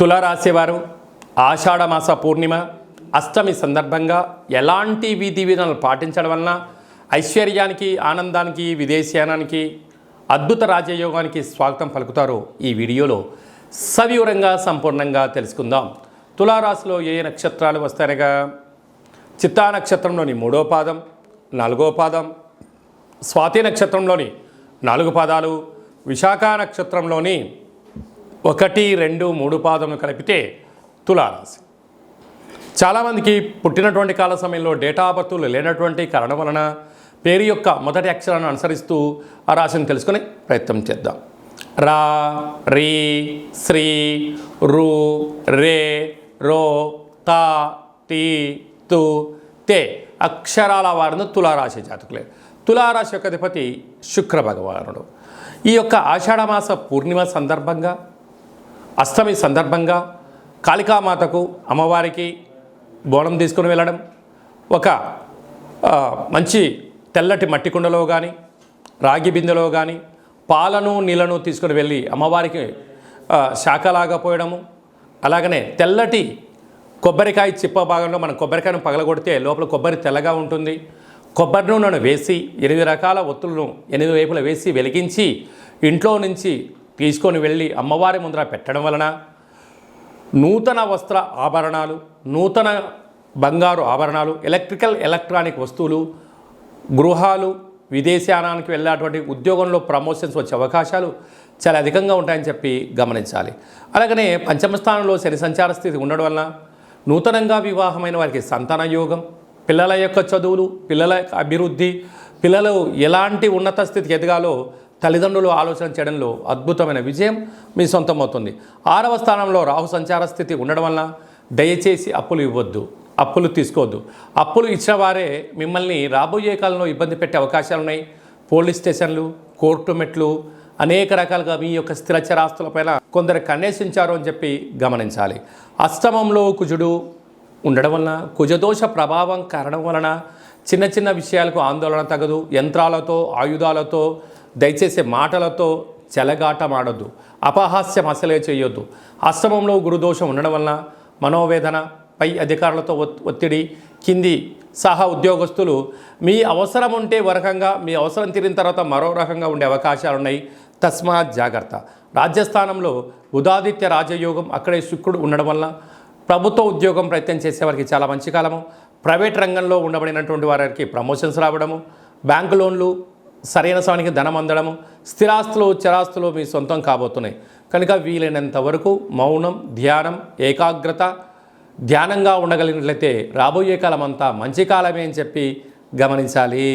తులారాశివారు ఆషాఢమాస పూర్ణిమ అష్టమి సందర్భంగా ఎలాంటి విధి విధానాలు పాటించడం వలన ఐశ్వర్యానికి, ఆనందానికి, విదేశయానానికి, అద్భుత రాజయోగానికి స్వాగతం పలుకుతారో ఈ వీడియోలో సవివరంగా సంపూర్ణంగా తెలుసుకుందాం. తులారాశిలో ఏ నక్షత్రాలు వస్తాయనగా చిత్తా నక్షత్రంలోని 3వ పాదం, 4వ పాదం, స్వాతి నక్షత్రంలోని 4 పాదాలు, విశాఖ నక్షత్రంలోని 1, 2, 3 పాదములు కలిపితే తులారాశి. చాలామందికి పుట్టినటువంటి కాల సమయంలో డేటా ఆఫ్ బర్త్లు లేనటువంటి కారణం వలన పేరు యొక్క మొదటి అక్షరాన్ని అనుసరిస్తూ ఆ రాశిని తెలుసుకునే ప్రయత్నం చేద్దాం. రా, రీ, శ్రీ, రు, రే, రో, తా, టీ, తు, తే అక్షరాల వారిని తులారాశి జాతకులే. తులారాశి యొక్క అధిపతి శుక్ర భగవానుడు. ఈ యొక్క ఆషాఢమాస పూర్ణిమ సందర్భంగా, అష్టమి సందర్భంగా కాళికామాతకు, అమ్మవారికి బోనం తీసుకుని వెళ్ళడం, ఒక మంచి తెల్లటి మట్టి కుండలో కానీ, రాగి బిందెలో కానీ పాలను నీళ్లను తీసుకుని వెళ్ళి అమ్మవారికి శాఖలాగా పోయడము, అలాగనే తెల్లటి కొబ్బరికాయ చిప్ప భాగంలో మనం కొబ్బరికాయను పగలగొడితే లోపల కొబ్బరి తెల్లగా ఉంటుంది. కొబ్బరి నూనెను వేసి 8 రకాల ఒత్తులను 8 వైపులా వేసి వెలిగించి ఇంట్లో నుంచి తీసుకొని వెళ్ళి అమ్మవారి ముందర పెట్టడం వలన నూతన వస్త్ర ఆభరణాలు, నూతన బంగారు ఆభరణాలు, ఎలక్ట్రానిక్ వస్తువులు, గృహాలు, విదేశానానికి వెళ్ళేటువంటి ఉద్యోగంలో ప్రమోషన్స్ వచ్చే అవకాశాలు చాలా అధికంగా ఉంటాయని చెప్పి గమనించాలి. అలాగనే పంచమ స్థానంలో శని సంచార స్థితి ఉండడం వలన నూతనంగా వివాహమైన వారికి సంతాన యోగం, పిల్లల యొక్క చదువులు, పిల్లల యొక్క అభివృద్ధి, పిల్లలు ఎలాంటి ఉన్నత స్థితికి ఎదగాలో తల్లిదండ్రులు ఆలోచన చేయడంలో అద్భుతమైన విజయం మీ సొంతమవుతుంది. 6వ స్థానంలో రాహు సంచార స్థితి ఉండడం వలన దయచేసి అప్పులు ఇవ్వద్దు, అప్పులు తీసుకోవద్దు. అప్పులు ఇచ్చిన వారే మిమ్మల్ని రాబోయే కాలంలో ఇబ్బంది పెట్టే అవకాశాలు ఉన్నాయి. పోలీస్ స్టేషన్లు, కోర్టు మెట్లు, అనేక రకాలుగా మీ యొక్క స్థిరచరాస్తులపైన కొందరు కన్నేసించారు అని చెప్పి గమనించాలి. అష్టమంలో కుజుడు ఉండడం వలన, కుజదోష ప్రభావం కారణం వలన చిన్న చిన్న విషయాలకు ఆందోళన తగదు. యంత్రాలతో, ఆయుధాలతో, దయచేసి మాటలతో చెలగాటమాడొద్దు, అపహాస్యం అసలే చేయొద్దు. అష్టమంలో గురుదోషం ఉండడం వలన మనోవేదన, పై అధికారులతో ఒత్తిడి, కింది సహా ఉద్యోగస్తులు మీ అవసరం ఉంటే ఒక రకంగా, మీ అవసరం తీరిన తర్వాత మరో రకంగా ఉండే అవకాశాలు ఉన్నాయి. తస్మాత్ జాగ్రత్త. రాజ్యస్థానంలో ఉదాదిత్య రాజయోగం, అక్కడే శుక్రుడు ఉండడం వల్ల ప్రభుత్వ ఉద్యోగం ప్రయత్నం చేసేవారికి చాలా మంచి కాలము. ప్రైవేట్ రంగంలో ఉండబడినటువంటి వారికి ప్రమోషన్స్ రావడము, బ్యాంకు లోన్లు, సరైన సమయానికి ధనం అందడము, స్థిరాస్తులు, చరాస్తులు మీ సొంతం కాబోతున్నాయి. కనుక వీలైనంత వరకు మౌనం, ధ్యానం, ఏకాగ్రత, ధ్యానంగా ఉండగలిగినట్లయితే రాబోయే కాలం అంతా మంచి కాలమే అని చెప్పి గమనించాలి.